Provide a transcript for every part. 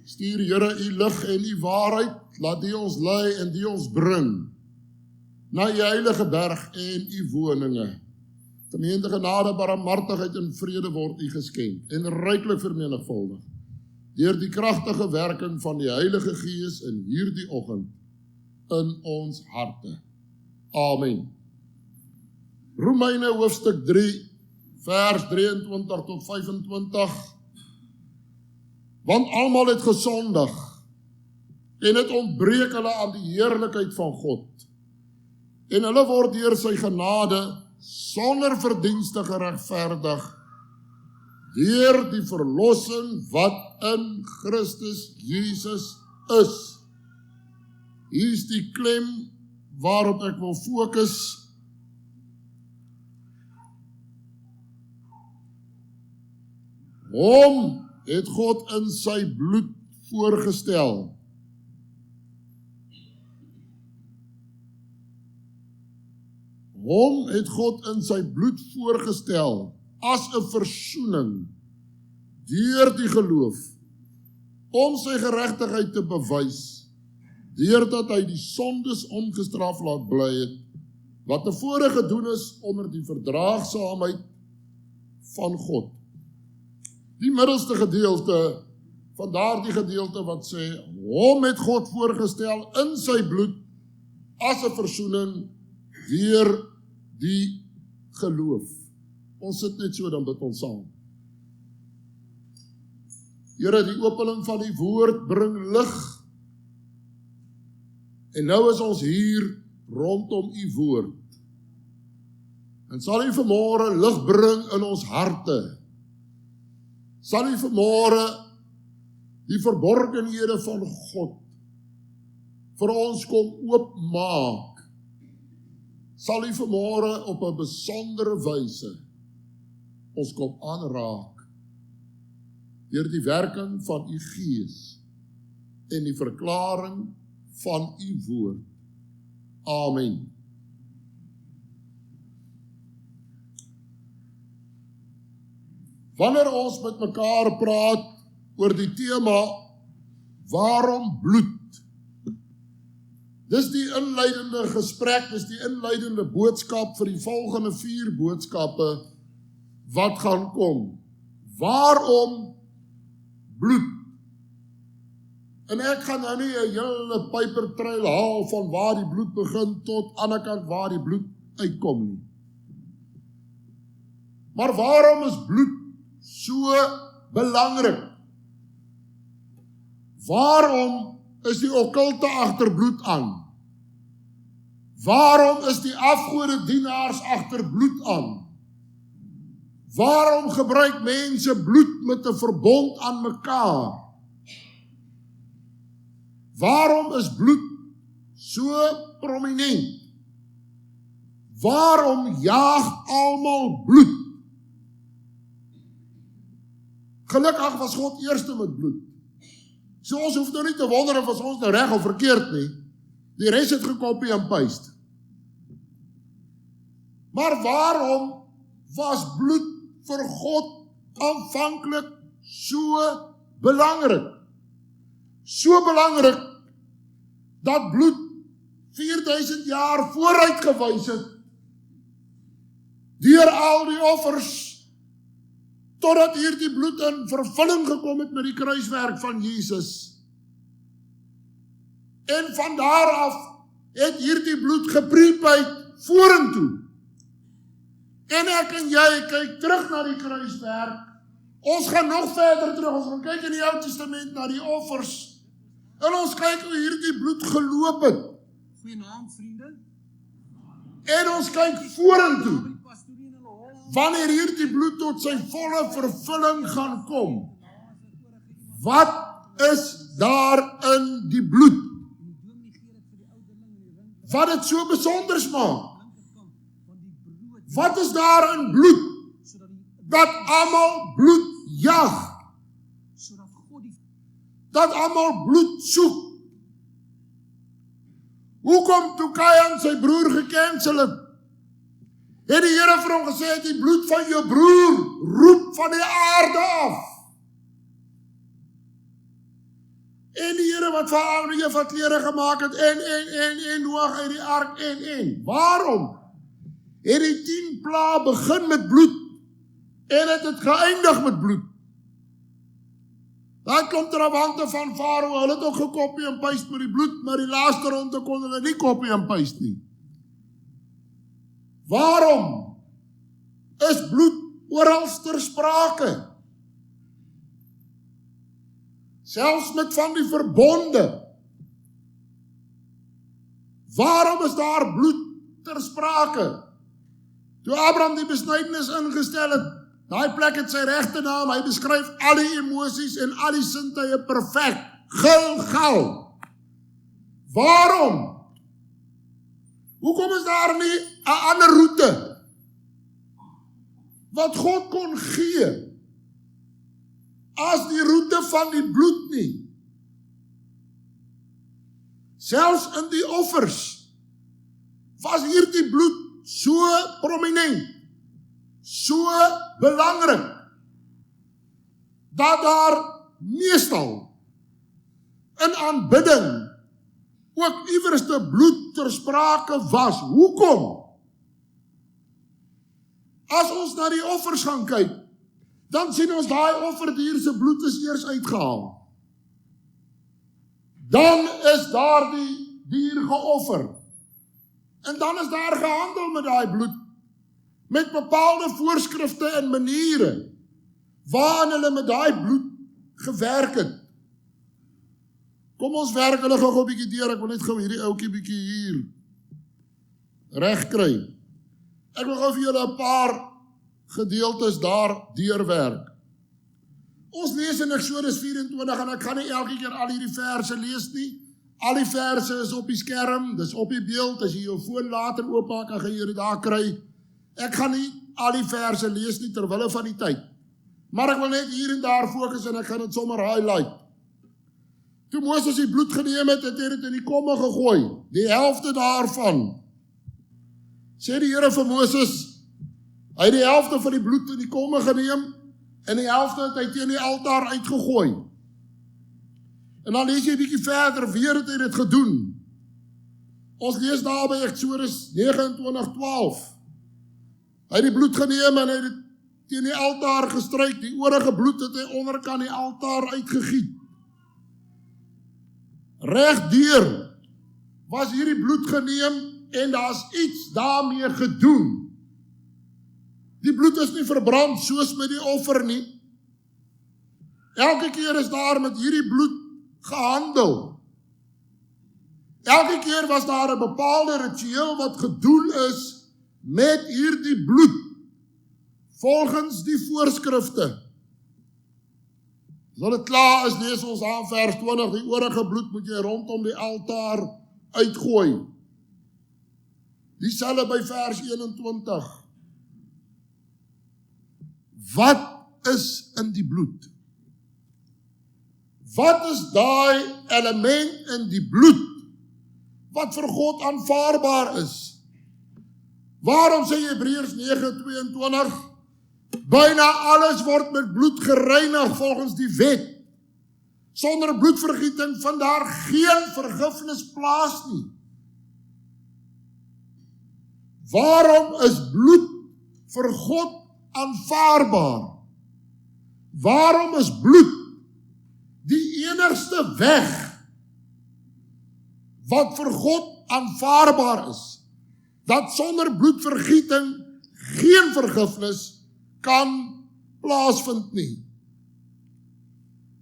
Stuur Here U lig en U waarheid, laat U ons lei en U ons bring na U heilige berg en U woninge. Gemeente genade, barmhartigheid en vrede word U geskenk en ryklik vermenigvuldig deur die kragtige werking van die Heilige Gees in hierdie oggend in ons harte. Amen. Romeine hoofstuk 3, vers 23 tot 25. Want almal het gesondig en het ontbreek hulle aan die heerlikheid van God. En hulle word deur sy genade sonder verdienste geregverdig deur die verlossing wat in Christus Jesus is. Hier is die klem waarop ek wil fokus. Hom het God in sy bloed voorgestel. Hom het God in sy bloed voorgestel as 'n versoening deur die geloof om sy geregtigheid te bewys deurdat hy die sondes ongestraf laat bly het wat tevore gedoen is onder die verdraagsaamheid van God. Die middelste gedeelte van daardie gedeelte wat sê hom het God voorgestel in sy bloed as 'n versoening deur die geloof. Ons sit net so, dan bid ons saam. Here, die opening van die woord bring lig. En nou is ons hier rondom u woord. En sal u vanmôre lig bring in ons harte. Sal u vanmôre die verborgenhede van God vir ons kom oopmaak. Sal u vanmôre op 'n besondere wyse ons kom aanraak deur die werking van u Gees en die verklaring van u woord. Amen. Wanneer ons met mekaar praat oor die tema waarom bloed? Dis die inleidende gesprek, dis die inleidende boodskap vir die volgende 4 boodskappe wat gaan kom. Waarom bloed? En ek gaan nou nie 'n hele pypertrail haal van waar die bloed begin tot aan die kant waar die bloed uitkom nie. Maar waarom is bloed so belangrik? Waarom is die okkulte agter bloed aan? Waarom is die afgode dienaars agter bloed aan? Waarom gebruik mense bloed met 'n verbond aan mekaar? Waarom is bloed so prominent? Waarom jaag almal bloed? Gelukkig was God eerste met bloed. So ons hoef nou nie te wonder of ons nou reg of verkeerd nie. Die res het gekopie en paste. Maar waarom was bloed vir God aanvanklik so belangrik? So belangrik dat bloed 4000 jaar vooruit gewys het deur al die offers totdat hierdie bloed in vervulling gekom het met die kruiswerk van Jesus. En van daar af het hierdie bloed geprepaid vorentoe. En ek en jy kyk terug na die kruiswerk. Ons gaan nog verder terug, ons gaan kyk in die Ou Testament na die offers. En ons kyk hoe hierdie bloed geloop het. Goeienaand vriende. En ons kyk vorentoe. Wanneer hierdie bloed tot sy volle vervulling gaan kom. Wat is daar in die bloed? Wat dit so besonders maak? Wat is daar in bloed? Dat almal bloed jag. Dat almal bloed soek. Hoekom toe Kain sy broer gekansel het? Het die Here vir hom gesê, die bloed van jou broer roep van die aarde af. ene wat vir Adam en Eva klere gemaak het, en Noag uit die ark, en. Waarom? Het die 10 pla begin met bloed, en het geëindig met bloed. Daar klomp trawante van Farao, hulle het ook gekopie en paste met die bloed, maar die laaste ronde kon hulle nie kopie en paste nie. Waarom is bloed oral ter sprake? Selfs met van die verbonde. Waarom is daar bloed ter sprake? Toe Abraham die besnydenis ingestel het, daai plek het sy regte naam, hy beskryf al die emosies en al die sintuie perfek, gil. Waarom? Hoekom is daar nie 'n ander roete wat God kon gee as die roete van die bloed nie? Selfs in die offers was hierdie bloed so prominent, so belangrik, dat daar meestal in aanbidding ook iewerste bloed ter sprake was. Hoekom? As ons na die offers gaan kyk, dan sien ons daai offerdier se bloed is eers uitgehaal. Dan is daar die dier geoffer. En dan is daar gehandel met daai bloed, met bepaalde voorskrifte en maniere, waarin hulle met daai bloed gewerk het. Kom ons werk hulle gou 'n bietjie deur, ek wil net gou hierdie ouetjie bietjie hier reg kry. Ek wil gou vir julle 'n paar gedeeltes daar deurwerk. Ons lees in Eksodus 24 en ek gaan nie elke keer al hierdie verse lees nie. Al die verse is op die skerm, dis op die beeld, as jy jou foon later oopmaak, kan jy dit daar kry. Ek gaan nie al die verse lees nie terwille van die tyd. Maar ek wil net hier en daar fokus en ek gaan dit sommer highlight. Toe Moses die bloed geneem het, het hy dit in die komme gegooi, die helfte daarvan. Sê die Here vir Moses, hy het die helfte van die bloed in die komme geneem, en die helfte het hy teen die altaar uitgegooi. En dan lees jy 'n bietjie verder, weer het hy dit gedoen. Ons lees daar by Eksodus 29:12. Hy het die bloed geneem en hy het dit teen die altaar gestryk, die oorige bloed het hy onderkant die altaar uitgegiet. Regdeur was hierdie bloed geneem en daar's iets daarmee gedoen. Die bloed is nie verbrand soos met die offer nie. Elke keer is daar met hierdie bloed gehandel. Elke keer was daar 'n bepaalde ritueel wat gedoen is met hierdie bloed, volgens die voorskrifte. As dit klaar is, lees ons aan vers 20, die oorige bloed moet jy rondom die altaar uitgooi. Dieselfde by vers 21. Wat is in die bloed? Wat is daai element in die bloed wat vir God aanvaarbaar is? Waarom sê Hebreërs 9:22? Byna alles word met bloed gereinig volgens die wet. Sonder bloedvergieting vind daar geen vergifnis plaas nie. Waarom is bloed vir God aanvaarbaar? Waarom is bloed die enigste weg wat vir God aanvaarbaar is? Dat sonder bloedvergieting geen vergifnis kan plaasvind nie.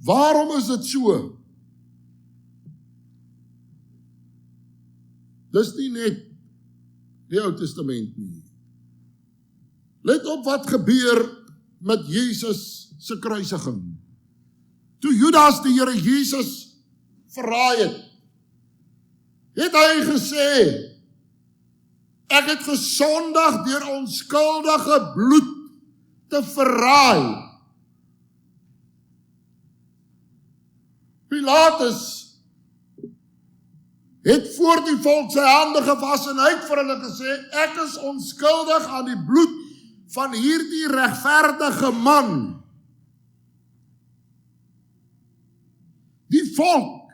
Waarom is dit so? Dis nie net die Ou Testament nie. Let op wat gebeur met Jesus se kruisiging. Toe Judas die Here Jesus verraai het hy gesê, ek het gesondig deur onskuldige bloed te verraai. Pilatus het voor die volk sy hande gewas en hy het vir hulle gesê, ek is onskuldig aan die bloed van hierdie regverdige man. Die volk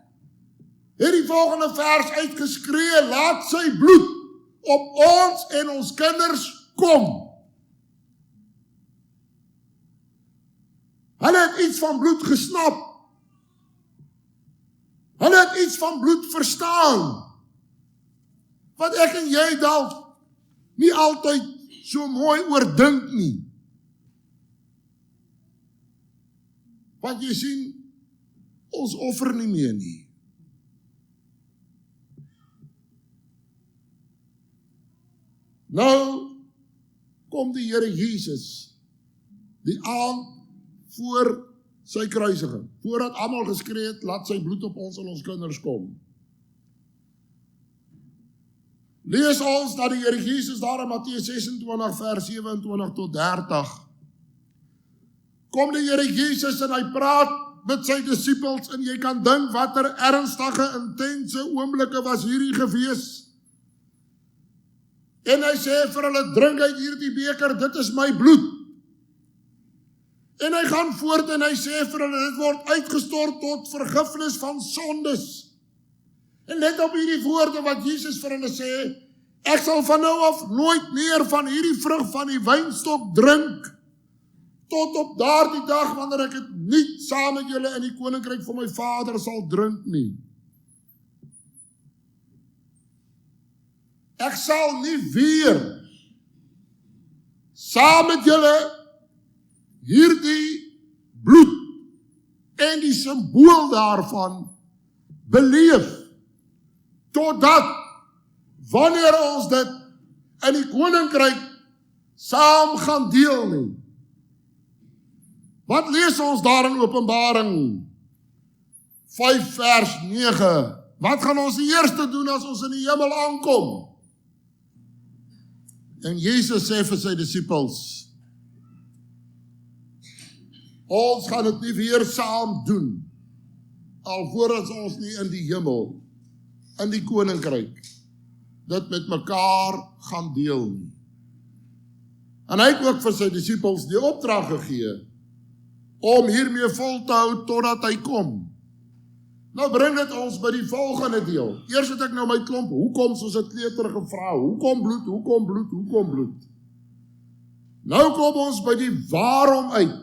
het die volgende vers uitgeskree, laat sy bloed op ons en ons kinders kom. Hulle het iets van bloed gesnap. Hulle het iets van bloed verstaan. Wat ek en jy dalk nie altyd so mooi oordink nie. Want jy sien, ons offer nie meer nie. Nou kom die Here Jesus die aand voor sy kruisiging, voordat almal geskree het, laat sy bloed op ons en ons kinders kom. Lees ons dat die Here Jesus daar in Matteus 26 vers 27 tot 30 kom die Here Jesus en hy praat met sy disippels en jy kan dink watter ernstige, intense oomblikke was hierdie gewees. En hy sê vir hulle, drink uit hierdie beker, dit is my bloed. En hy gaan voort en hy sê vir hulle, dit word uitgestort tot vergifnis van sondes. En let op hierdie woorde wat Jesus vir hulle sê, ek sal van nou af nooit meer van hierdie vrug van die wynstok drink, tot op daardie dag wanneer ek het nie saam met julle in die koninkryk van my Vader sal drink nie. Ek sal nie weer saam met julle hierdie bloed en die simbool daarvan beleef, totdat wanneer ons dit in die koninkryk saam gaan deel nie. Wat lees ons daar in Openbaring 5 vers 9? Wat gaan ons die eerste doen as ons in die hemel aankom? En Jesus sê vir sy disippels, ons gaan dit nie weer saam doen, alvorens ons nie in die hemel, in die koninkryk, dit met mekaar gaan deel nie. En hy het ook vir sy disippels die opdrag gegee, om hiermee vol te hou totdat hy kom. Nou bring dit ons by die volgende deel. Eers het ek nou my klomp, hoekom soos 'n kleuter gevra, hoekom bloed, hoekom bloed, hoekom bloed. Nou kom ons by die waarom uit.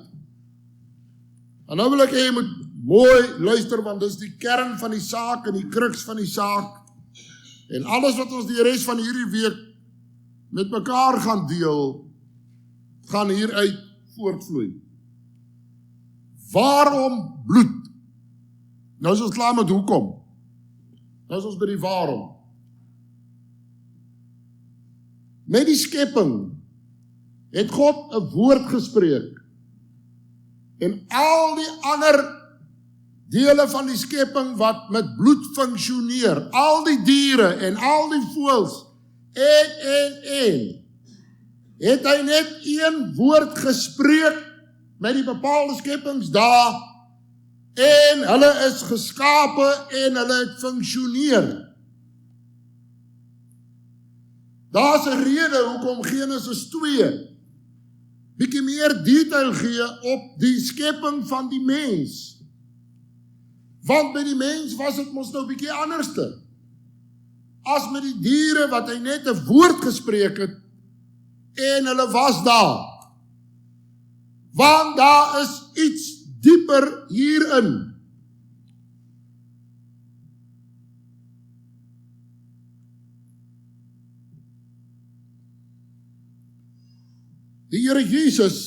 En nou wil ek hê jy moet mooi luister, want dis die kern van die saak en die kruks van die saak. En alles wat ons die res van hierdie week met mekaar gaan deel, gaan hieruit voortvloei. Waarom bloed? Nou is ons klaar met hoekom. Nou is ons by die waarom. Met die skepping het God 'n woord gespreek. En al die ander dele van die skepping wat met bloed funksioneer, al die diere en al die voëls, het hy net een woord gespreek met die bepaalde skepingsdae, en hulle is geskape en hulle het funksioneer. Daar is 'n rede hoekom Genesis 2 bietjie meer detail gee op die skepping van die mens. Want by die mens was dit mos nou bietjie anderste. As met die diere wat hy net 'n woord gespreek het en hulle was daar. Want daar is iets dieper hierin. Die Here Jesus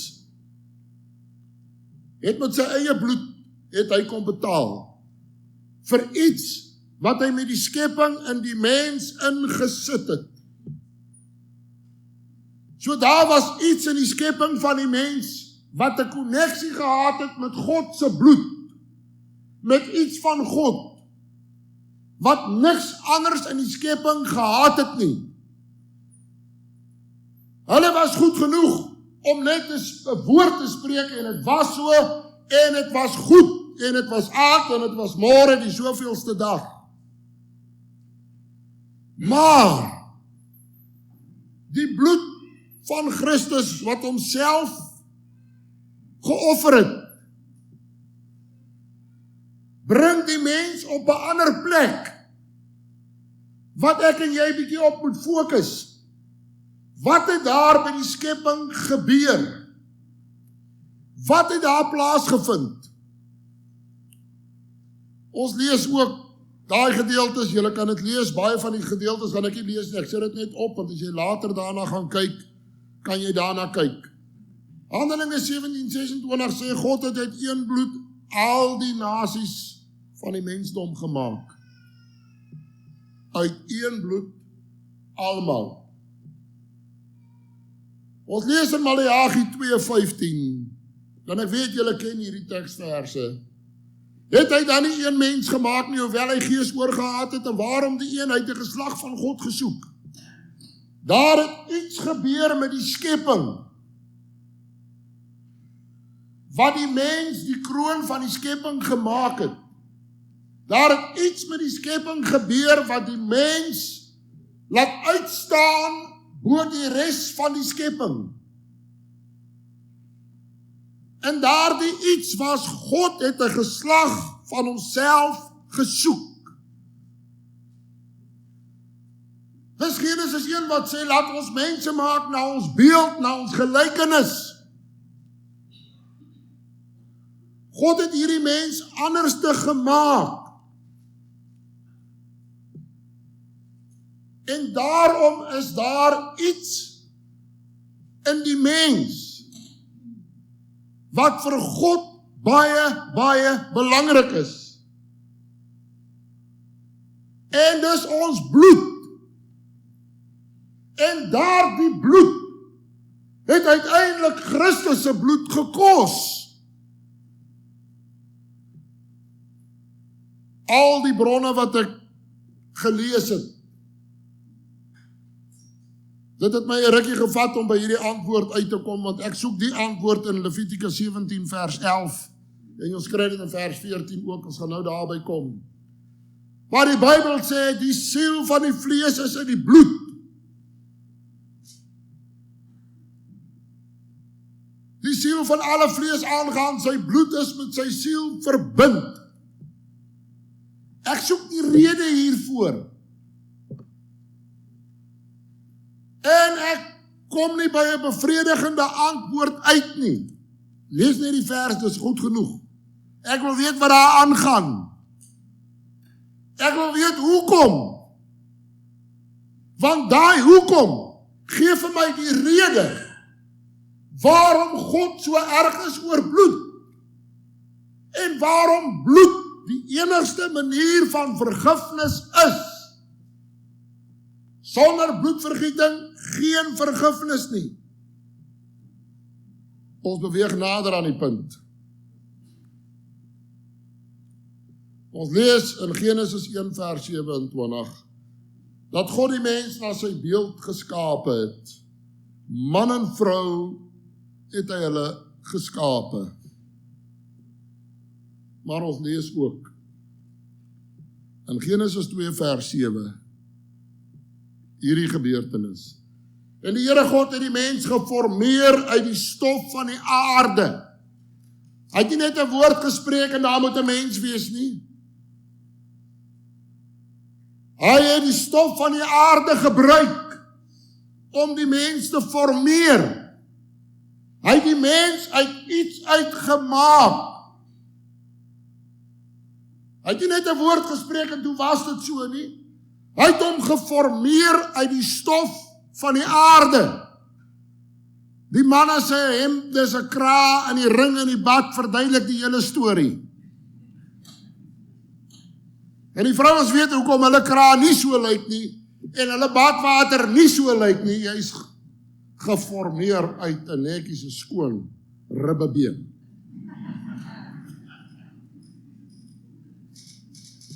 het met sy eie bloed het hy kom betaal vir iets wat hy met die skepping in die mens ingesit het. So daar was iets in die skepping van die mens wat 'n koneksie gehad het met God se bloed, met iets van God, wat niks anders in die skepping gehad het nie. Hulle was goed genoeg om net 'n woord te spreek en het was so, en het was goed, en het was aand, en het was môre die soveelste dag. Maar, die bloed van Christus wat homself geoffer het, bring die mens op 'n ander plek. wat ek en jy bietjie op moet fokus. Wat het daar by die skepping gebeur? Wat het daar plaasgevind? Ons lees ook daai gedeeltes, julle kan dit lees, baie van die gedeeltes gaan ek nie lees nie, ek sit dit net op, want as jy later daarna gaan kyk, kan jy daarna kyk. Handelinge 17:26 sê, God het uit een bloed al die nasies van die mensdom gemaak. Uit een bloed, almal. Ons lees in Maleagi 2:15, dan ek weet julle ken hierdie teksverse. Het hy dan nie een mens gemaak nie, hoewel hy gees oorgehad het, en waarom die een uit die geslag van God gesoek? Daar het iets gebeur met die skepping, wat die mens die kroon van die skepping gemaak het. Daar het iets met die skepping gebeur, wat die mens laat uitstaan, bo die res van die skepping. En daardie iets was, God het 'n geslag van homself gesoek. Dis Genesis 1 wat sê, laat ons mense maak na ons beeld, na ons gelykenis. God het hierdie mens anderste gemaak. En daarom is daar iets in die mens wat vir God baie, baie belangrik is. En dis ons bloed. En daardie bloed het uiteindelik Christus se bloed gekos. Al die bronne wat ek gelees het, dit het my 'n rukkie gevat om by hierdie antwoord uit te kom, want ek soek die antwoord in Levitikus 17 vers 11, en ons kry dit in vers 14 ook, ons gaan nou daarby kom. Maar die Bybel sê, die siel van die vlees is in die bloed. Die siel van alle vlees aangaan, sy bloed is met sy siel verbind. Ek soek die rede hiervoor. En ek kom nie by 'n bevredigende antwoord uit nie. Lees net die vers, dis goed genoeg. Ek wil weet wat daar aangaan. Ek wil weet hoekom. Want daai hoekom gee vir my die rede waarom God so erg is oor bloed. En waarom bloed die enigste manier van vergifnis is. Sonder bloedvergieting geen vergifnis nie. Ons beweeg nader aan die punt. Ons lees in Genesis 1 vers 27, dat God die mens na sy beeld geskape het. Man en vrou het hy hulle geskape. Maar ons lees ook in Genesis 2 vers 7 hierdie gebeurtenis. En die Here God het die mens geformeer uit die stof van die aarde. Hy het nie net 'n woord gespreek en daar moet 'n mens wees nie. Hy het die stof van die aarde gebruik om die mens te formeer. Hy het die mens uit iets uitgemaak. Hy het nie net 'n woord gespreek en toe was dit so nie. Hy het hom geformeer uit die stof van die aarde. Die manne sê hemd, dis 'n kraa in die ring in die bad, verduidelik die hele storie. En die vrouens weet hoekom hulle kraa nie so lyk nie, en hulle badwater nie so lyk nie, jy is geformeer uit 'n netjiese skoon ribbebeen.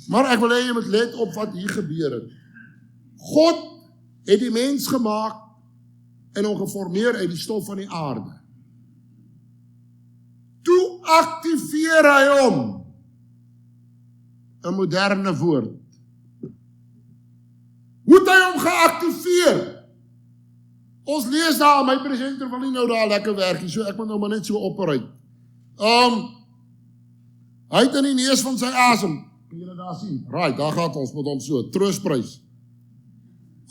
Maar ek wil hê jy moet let op wat hier gebeur het. God het die mens gemaak en hom geformeer uit die stof van die aarde. Toe aktiveer hy hom. 'n moderne woord. Hoe het hy hom geaktiveer? Ons lees daar, my presenter wil nie nou daar lekker werkie, so ek moet nou maar net so operuit. Hy het in die neus van sy asem, kan julle daar sien? Right, daar gaan ons met hom so, troostprys.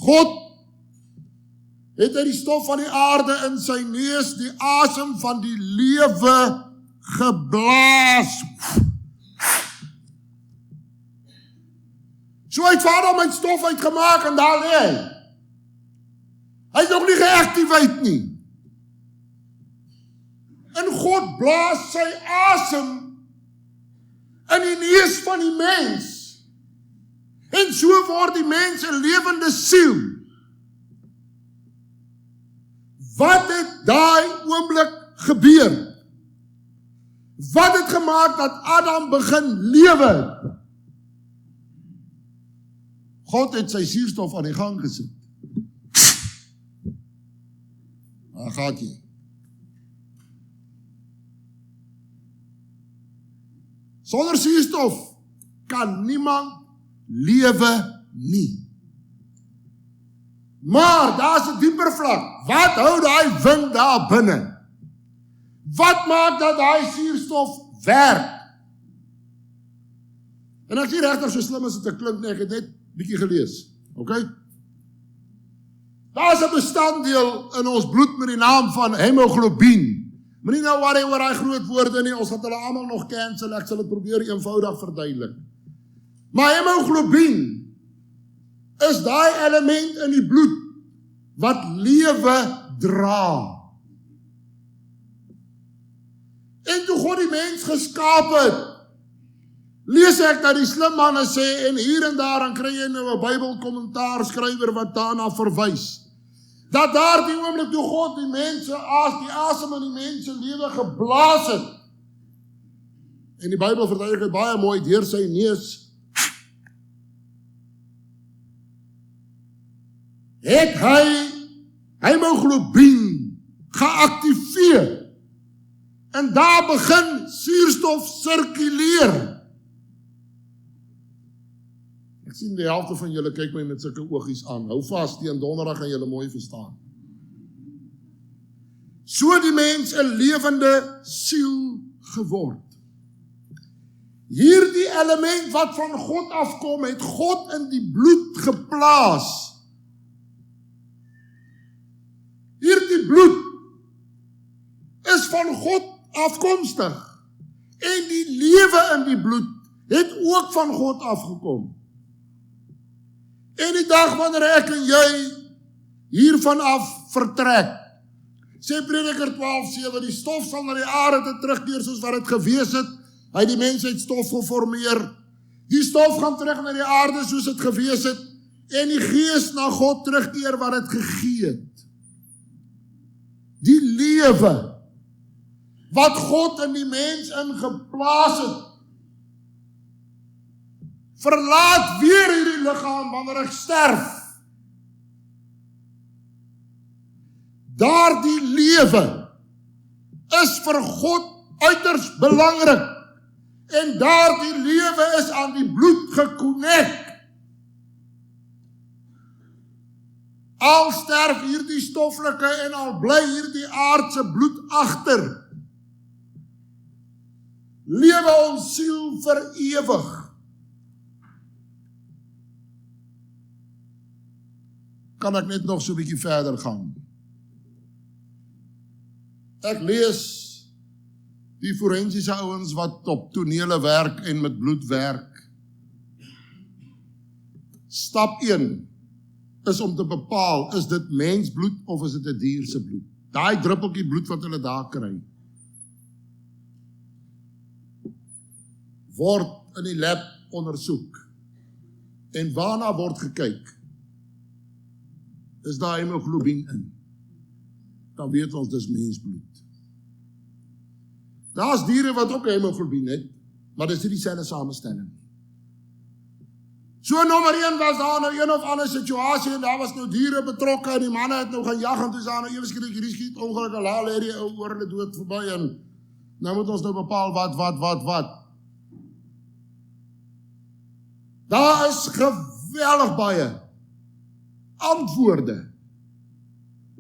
God het uit die stof van die aarde in sy neus die asem van die lewe geblaas. So het Vader my stof uitgemaak en daar lê hy. Hy is nog nie geactiveer nie. En God blaas sy asem in die neus van die mens. En so word die mens 'n lewende siel. Wat het daai oomblik gebeur? Wat het gemaak dat Adam begin lewe? God het sy suurstof aan die gang gesit. Waar gaat jy? Sonder suurstof kan niemand lewe nie. Maar daar's 'n dieper vlak. Wat hou daai wind daar binne? Wat maak dat daai suurstof werk? En ek sê regtig so slim as dit klink, nee, ek het net bietjie gelees. Okay? Daar's 'n bestanddeel in ons bloed met die naam van hemoglobien. Moenie nou worry oor daai groot woorde nie, ons gaan hulle almal nog cancel, ek sal dit probeer eenvoudig verduidelik. Maar hemoglobien is daai element in die bloed wat lewe dra. En toe God die mens geskaap het, lees ek dat die slim manne sê, en hier en daar, dan kry jy nou 'n Bybelkommentaarskrywer wat daarna verwys, dat daar die oomblik toe God die mense, die asem in die mense lewe geblaas het, en die Bybel verduidelik dit baie mooi, deur sy neus, het hy hemoglobien geactiveer, en daar begin suurstof sirkuleer. Ek sien die helfte van julle kyk my met sulke oogies aan. Hou vas, teen donderdag gaan julle mooi verstaan. So die mens 'n lewende siel geword. Hierdie element wat van God afkom, het God in die bloed geplaas. Hierdie bloed is van God afkomstig. En die lewe in die bloed het ook van God afgekom. En die dag wanneer ek en jy hiervan af vertrek, sê Prediker 12:7, die stof sal na die aarde te terugkeer soos wat het gewees het, hy het die mensheid stof geformeer, die stof gaan terug na die aarde soos het gewees het, en die gees na God terugkeer wat het gegee het. Die lewe, wat God in die mens ingeplaas het, verlaat weer hierdie liggaam wanneer ek sterf. Daardie lewe is vir God uiters belangrik. En daardie lewe is aan die bloed gekonnek. Al sterf hierdie stoffelike en al bly hierdie aardse bloed agter, lewe ons siel vir ewig. Kan ek net nog so 'n bietjie verder gaan. Ek lees die forensiese ouens wat op tonele werk en met bloed werk. Stap 1 is om te bepaal, is dit mensbloed of is dit 'n dier se bloed? Daai druppeltjie bloed wat hulle daar kry, word in die lab ondersoek. En waarna word gekyk? Is daar hemoglobien in? Dan weet ons dis mensbloed. Daar's diere wat ook hemoglobien het, maar dis nie dieselfde samestelling. So nommer 1 was daar nou een of ander situasie en daar was nou diere betrokke en die manne het nou gaan jag en toe is daar nou ewe skielik hierdie skiet ongeluk en laal het die ou oor hulle dood verby en nou moet ons nou bepaal wat. Daar is geweldig baie antwoorde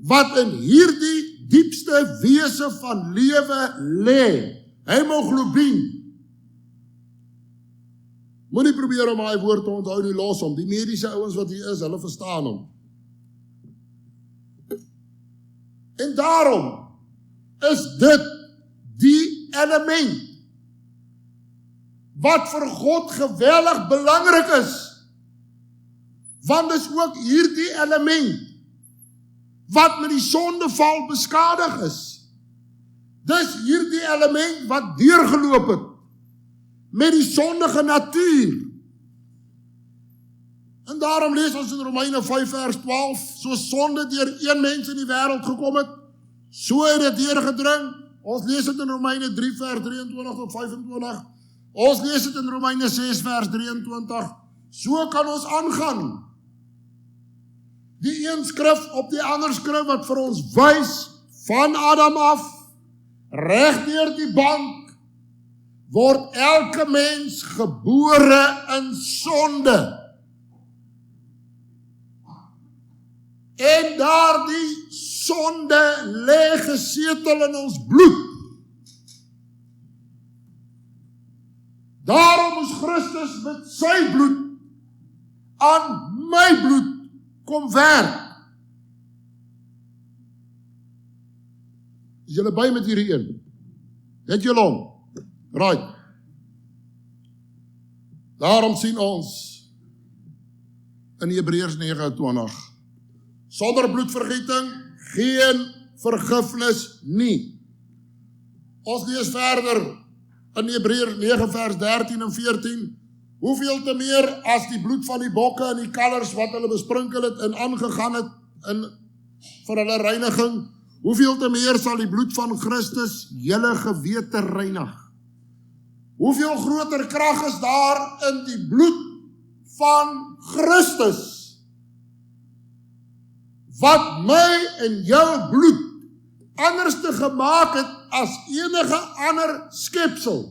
wat in hierdie diepste wese van lewe lê. Hemoglobien. Moenie probeer om daai woord te onthou nie, los hom. Die mediese ouens wat hier is, hulle verstaan hom. En daarom is dit die element wat vir God geweldig belangrik is. Want dis ook hierdie element wat met die sondeval beskadig is. Dis hierdie element wat deurgeloop het met die sondige natuur. En daarom lees ons in Romeine 5 vers 12, so sonde deur een mens in die wêreld gekom het, so het dit deurgedring. Ons lees dit in Romeine 3 vers 23 tot 25. Ons lees dit in Romeine 6 vers 23. So kan ons aangaan. Die een skrif op die ander skrif wat vir ons wys van Adam af, reg deur die band, word elke mens gebore in sonde. En daardie sonde lê gesetel in ons bloed. Daarom is Christus met sy bloed aan my bloed kom werk. Is julle by met hierdie een? Het julle hom? Right. Daarom sien ons in Hebreërs 29, sonder bloedvergieting geen vergifnis nie. Ons lees verder in Hebreërs 9 vers 13 en 14, hoeveel te meer as die bloed van die bokke en die kalvers wat hulle besprinkel het en aangegaan het vir hulle reiniging, hoeveel te meer sal die bloed van Christus julle gewete reinig. Hoeveel groter krag is daar in die bloed van Christus, wat my en jou bloed anders te gemaak het as enige ander skepsel.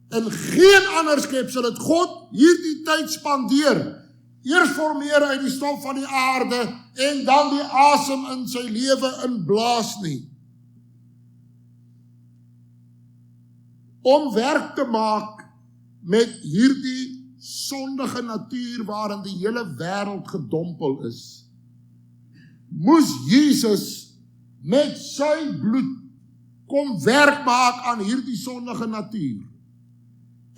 En geen ander skepsel het God hierdie tyd spandeer, eers formeer uit die stof van die aarde en dan die asem in sy lewe inblaas nie. Om werk te maak met hierdie sondige natuur waarin die hele wêreld gedompel is, moes Jesus met sy bloed kom werk maak aan hierdie sondige natuur.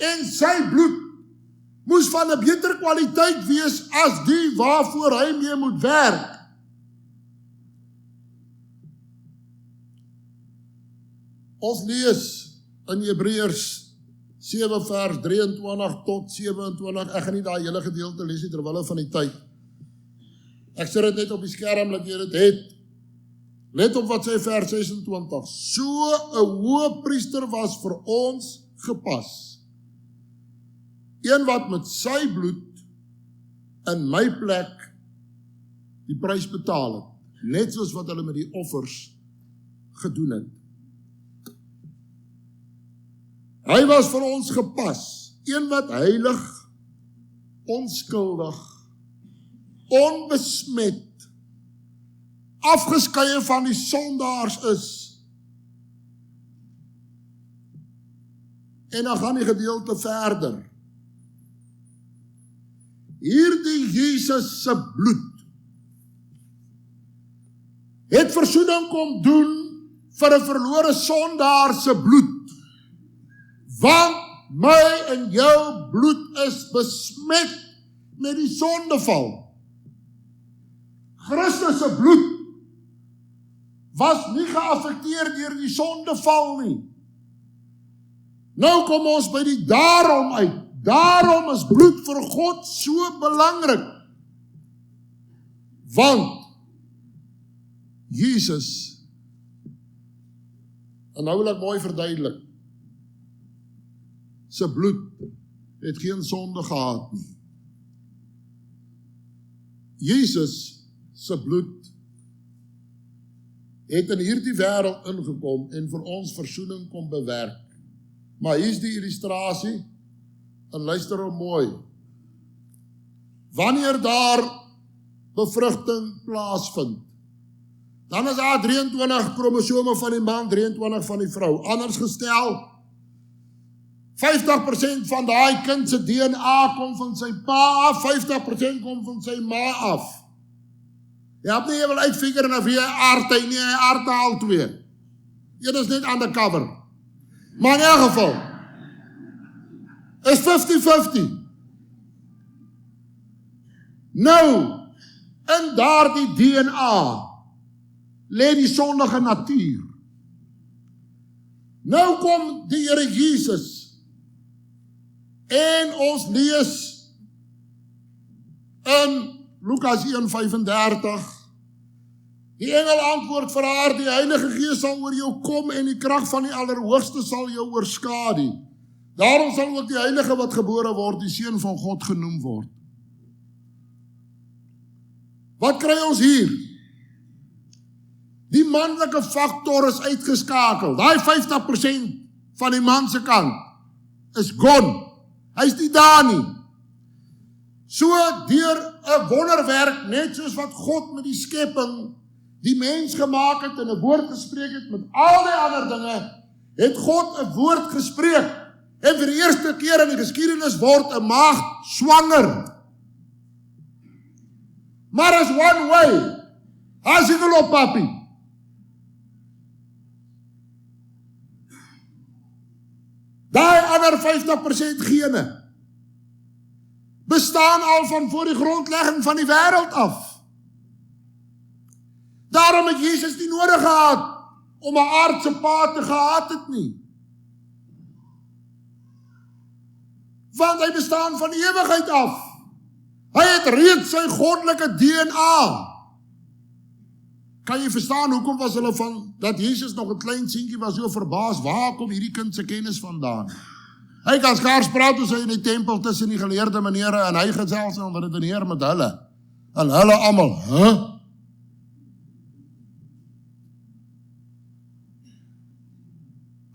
En sy bloed moes van 'n beter kwaliteit wees as die waarvoor hy mee moet werk. Ons lees in Hebreërs 7 vers 23 tot 27, ek gaan nie daai hele gedeelte lees nie terwille van die tyd. Ek sit dit net op die skerm dat jy dit het. Let op wat sê vers 26. So 'n hoëpriester was vir ons gepas. Een wat met sy bloed in my plek die prys betaal het, net soos wat hulle met die offers gedoen het. Hy was vir ons gepas, een wat heilig, onskuldig, onbesmet, afgeskeie van die sondaars is. En dan gaan die gedeelte verder. Hierdie Jesus se bloed het versoening kom doen vir 'n verlore sondaar se bloed. Want my en jou bloed is besmet met die sondeval. Christus se bloed was nie geaffekteer deur die sondeval nie. Nou kom ons by die daarom uit. Daarom is bloed vir God so belangrik. Want Jesus, en nou wil ek mooi verduidelik, sy bloed het geen sonde gehad nie. Jesus se bloed het in hierdie wêreld ingekom en vir ons versoening kom bewerk. Maar hier is die illustrasie, en luister hom mooi. Wanneer daar bevrugting plaasvind, dan is daar 23 kromosome van die man, 23 van die vrou. Anders gestel, 50% van daai kind se DNA kom van sy pa af, 50% kom van sy ma af. Jy het nie, jy wil uitfigure en of jy aard hy nie, hy aard al twee. Een is net undercover. Maar in elk geval, is 50-50. Nou, in daardie DNA, lê die sondige natuur. Nou kom die Here Jesus, en ons lees in Lukas 1:35, die engel antwoord vir haar, die Heilige Gees sal oor jou kom en die krag van die Allerhoogste sal jou oorskadu. Daarom sal ook die Heilige wat gebore word, die Seun van God genoem word. Wat kry ons hier? Die manlike faktor is uitgeskakel. Daai 50% van die man se kant is gone. Hy's nie daar nie. So deur 'n wonderwerk, net soos wat God met die skepping die mens gemaak het en 'n woord gespreek het met al die ander dinge, het God 'n woord gespreek. En vir die eerste keer in die geskiedenis word 'n maagd swanger. Maar as one way, as jy wil op papi. Daai ander 50% gene bestaan al van voor die grondlegging van die wêreld af. Daarom het Jesus nie nodig gehad om 'n aardse pa te gehad het nie. Want hy bestaan van ewigheid af. Hy het reeds sy goddelike DNA. Kan jy verstaan hoekom was hulle van dat Jesus nog 'n klein seentjie was so verbaas, waar kom hierdie kind se kennis vandaan? Hy kan skaars praat as hy in die tempel tussen die geleerde menere en hy gesels en redeneer met hulle. En hulle almal,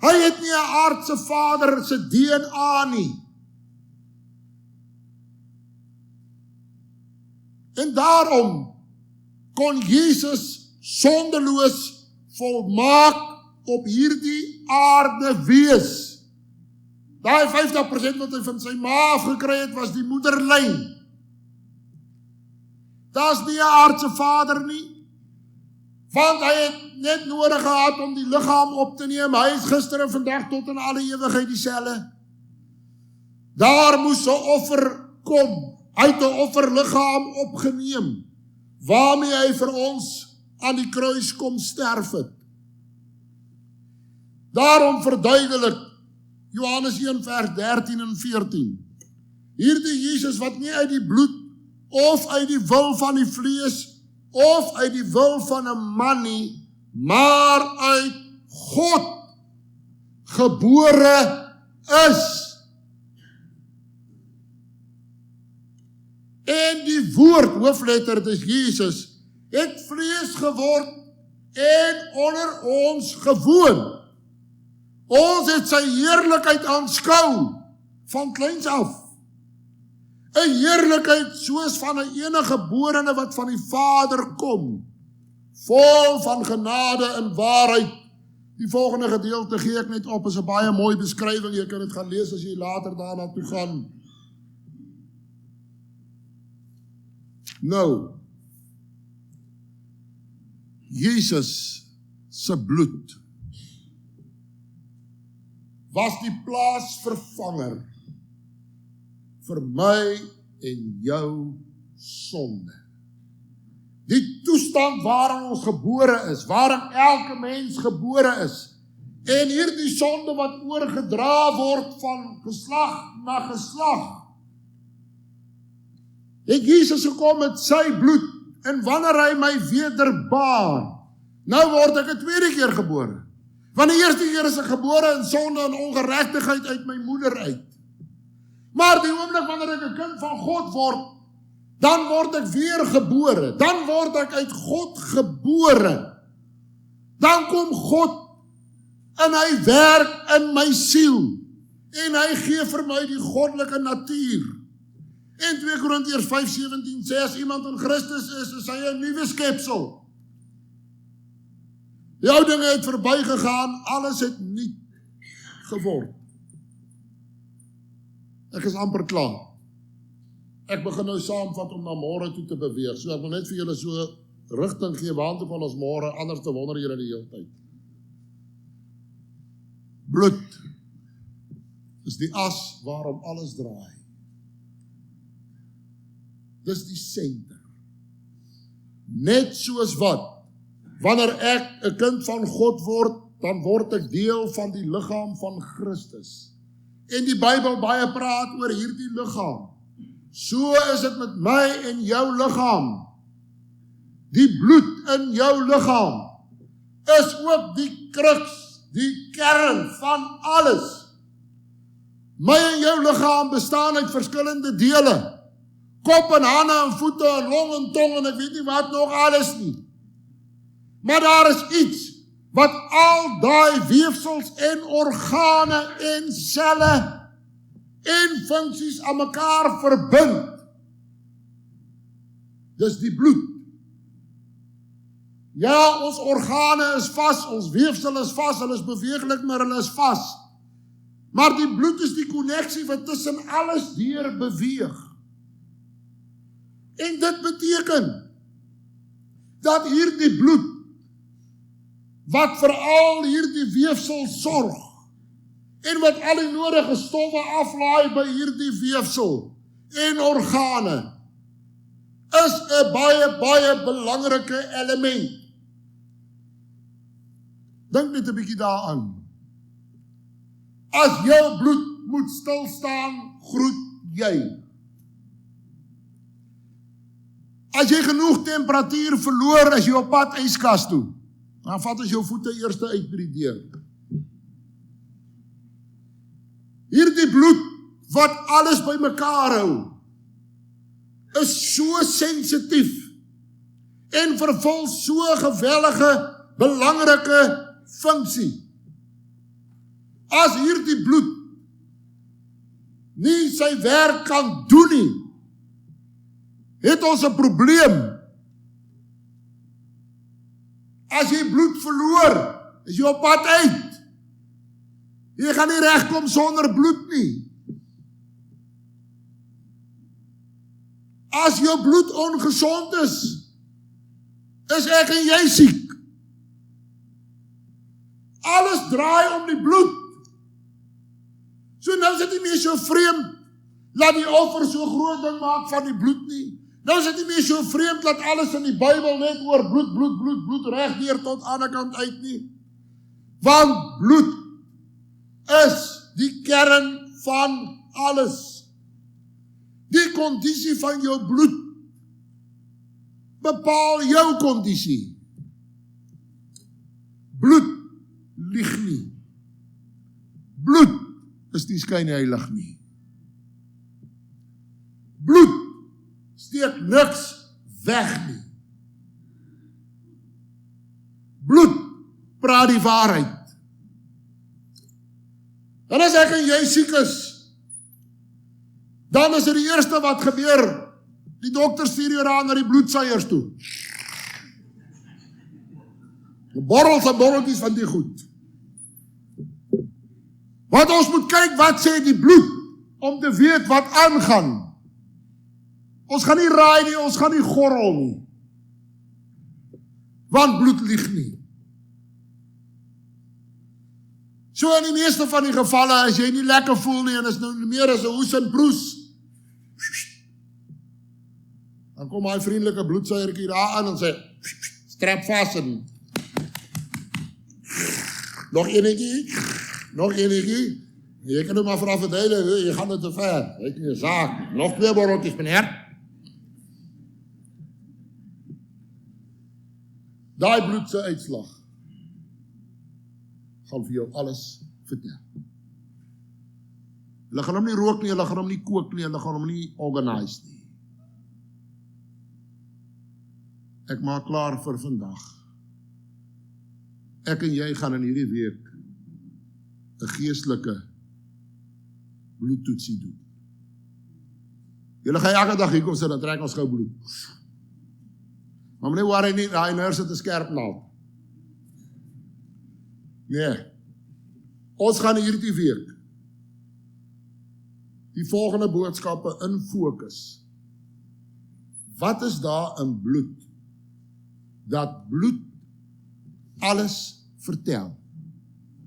Hy het nie 'n aardse vader se DNA nie. En daarom kon Jesus sondeloos volmaak op hierdie aarde wees. Daai 50% wat hy van sy ma afgekry het, was die moederlyn. Daar's nie 'n aardse vader nie, want hy het net nodig gehad om die liggaam op te neem. Hy is gister en vandag tot in alle ewigheid dieselfde. Daar moes 'n offer kom. Hy het 'n offerliggaam opgeneem, waarmee hy vir ons aan die kruis kom sterf het. Daarom verduidelik Johannes 1:13 en 14. Hierdie Jesus wat nie uit die bloed of uit die wil van die vlees of uit die wil van 'n man nie, maar uit God gebore is. En die woord, hoofletter, dis Jesus, het vlees geword en onder ons gewoon. Ons het sy heerlikheid aanskou van kleins af. 'n Heerlikheid soos van 'n eniggeborene wat van die Vader kom, vol van genade en waarheid. Die volgende gedeelte gee ek net op, is 'n baie mooi beskrywing, jy kan dit gaan lees as jy later daarna toe gaan. Nou, Jesus se bloed was die plaasvervanger vir my en jou sonde. Die toestand waarin ons gebore is, waarin elke mens gebore is, en hierdie sonde wat oorgedra word van geslag na geslag, het Jesus gekom met sy bloed, en wanneer hy my wederbaar, nou word ek 'n tweede keer gebore. Want die eerste keer is ek gebore in sonde en ongeregtigheid uit my moeder uit. Maar die oomblik wanneer ek 'n kind van God word, dan word ek weer gebore. Dan word ek uit God gebore. Dan kom God en hy werk in my siel. En hy gee vir my die goddelike natuur. En 2 Korintiërs 5:17 sê as iemand in Christus is hy 'n nuwe skepsel. Die ou dinge het verbygegaan, alles het nuut geword. Ek is amper klaar. Ek begin nou saamvat om na môre toe te beweeg. So ek wil net vir julle so rigting gee, waartoe van ons môre, anders te wonder julle die hele tyd. Bloed is die as waarom alles draai. Dis die senter. Net soos wat, wanneer ek 'n kind van God word, dan word ek deel van die liggaam van Christus. En die Bybel baie praat oor hierdie liggaam. So is dit met my en jou liggaam. Die bloed in jou liggaam is ook die kruks, die kern van alles. My en jou liggaam bestaan uit verskillende dele. Kop en hande en voete en long en tong en ek weet nie wat nog alles nie. Maar daar is iets wat al daai weefsels en organe en selle en funksies aan mekaar verbind. Dis die bloed. Ja, ons organe is vas, ons weefsel is vas, hulle is beweeglik, maar hulle is vas. Maar die bloed is die konneksie wat tussen alles deur beweeg. En dit beteken dat hierdie bloed, wat vir al hierdie weefsel sorg, en wat al die nodige stowwe aflaai by hierdie weefsel en organe, is 'n baie belangrike element. Dink net 'n bietjie daaraan. As jou bloed moet stil staan, groet jy. As jy genoeg temperatuur verloor, as jy op pad yskas toe, dan vat as jou voete eers uit by die deur. Hierdie bloed wat alles bymekaar hou, is so sensitief en vervul so geweldige, belangrike funksie. As hierdie bloed nie sy werk kan doen nie, het ons 'n probleem. As jy bloed verloor, is jy op pad uit. Jy gaan nie regkom sonder bloed nie. As jou bloed ongesond is ek en jy siek. Alles draai om die bloed. So nou is dit nie meer so vreemd, laat die offer so groot ding maak van die bloed nie. Nou is dit nie meer so vreemd, dat alles in die Bybel net oor bloed regdeur tot aan die kant uit nie. Want bloed is die kern van alles. Die kondisie van jou bloed bepaal jou kondisie. Bloed lieg nie. Bloed is nie skynheilig nie. Bloed steek niks weg nie. Bloed praat die waarheid. En as ek en jy siek is, dan is dit die eerste wat gebeur. Die dokter stuur jou aan na die bloedseiers toe. Borrels en borreltjies van die goed. Want ons moet kyk wat sê die bloed, om te weet wat aangaan. Ons gaan nie raai nie, ons gaan nie gorrel nie. Want bloed lieg nie. So in die meeste van die gevalle, as jy nie lekker voel nie, en is nou meer as 'n hoes en broes, dan kom hy vriendelike bloedsuigertjie daar aan en sê, strap vas en nog enetjie, jy kan nou maar vanaf verdelen, jy gaan dit te ver, weet nie, zaak, nog 2 borreltjies, meneer. Daai bloedse uitslag gaan vir jou alles vertel. Hulle gaan hom nie rook nie, hulle gaan hom nie kook nie, hulle gaan hom nie organise nie. Ek maak klaar vir vandag. Ek en jy gaan in hierdie week 'n geestelike bloedtoetsie doen. Julle gaan elke dag hier kom sit, dan trek ons gou bloed. Maar meneer worry nie, daai nurse het 'n skerp naald. Nee. Ons gaan hierdie week die volgende boodskappe in fokus. Wat is daar in bloed dat bloed alles vertel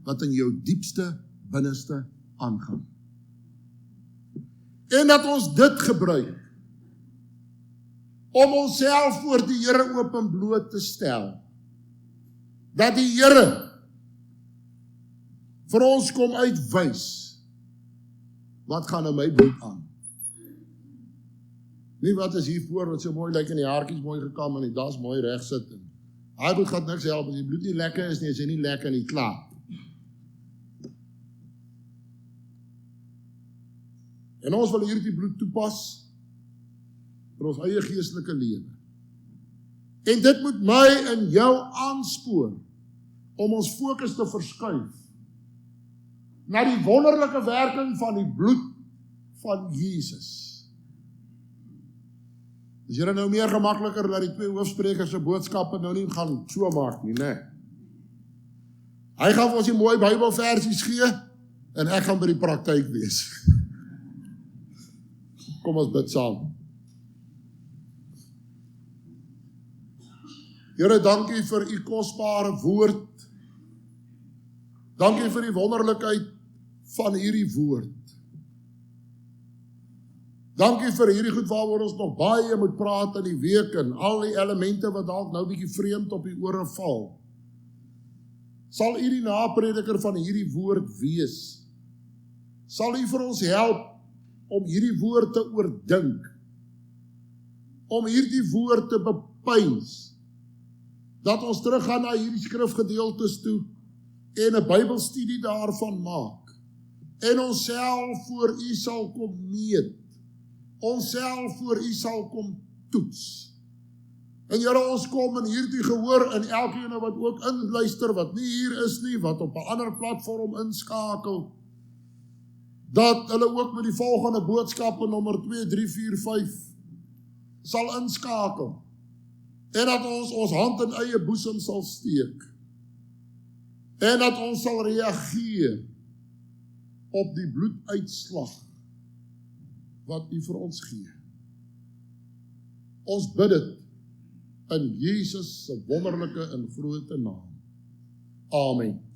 wat in jou diepste binneste aangaan. En dat ons dit gebruik om onsself voor die Here oop en bloot te stel. Dat die Here vir ons kom uitwys wat gaan in my bloed aan. Nie wat is hier voor wat so mooi lyk en die haartjies mooi gekam en die das mooi reg sit. Hy bloed gaan niks help as die bloed nie lekker is nie, as hy nie lekker nie, klaar. En ons wil hierdie bloed toepas vir ons eie geestelike lewe. En dit moet my en jou aanspoor om ons fokus te verskuif na die wonderlike werking van die bloed van Jesus. Is julle nou meer gemakliker dat die twee hoofsprekers se boodskappe nou nie gaan so maak nie, né? Hy gaan vir ons die mooi Bybelversies gee en ek gaan by die praktyk wees. Kom ons bid saam. Here, dankie vir u kosbare woord. Dankie vir die wonderlikheid van hierdie woord. Dankie vir hierdie goed waaroor ons nog baie moet praat in die week en al die elemente wat dalk nou bietjie vreemd op die ore val. Sal u die naprediker van hierdie woord wees? Sal u vir ons help om hierdie woord te oordink? Om hierdie woord te bepeins? Dat ons teruggaan na hierdie skrifgedeeltes toe en 'n Bybelstudie daarvan maak. En onsself voor u sal kom meet. Onsself voor u sal kom toets. En Here, ons kom in hierdie gehoor en elkeen wat ook inluister, wat nie hier is nie, wat op 'n ander platform inskakel, dat hulle ook met die volgende boodskappe nommer 2, 3, 4, 5 sal inskakel. En dat ons hand in eie boesem sal steek. En dat ons sal reageer op die bloeduitslag wat u vir ons gee. Ons bid dit in Jesus se wonderlike en groot naam. Amen.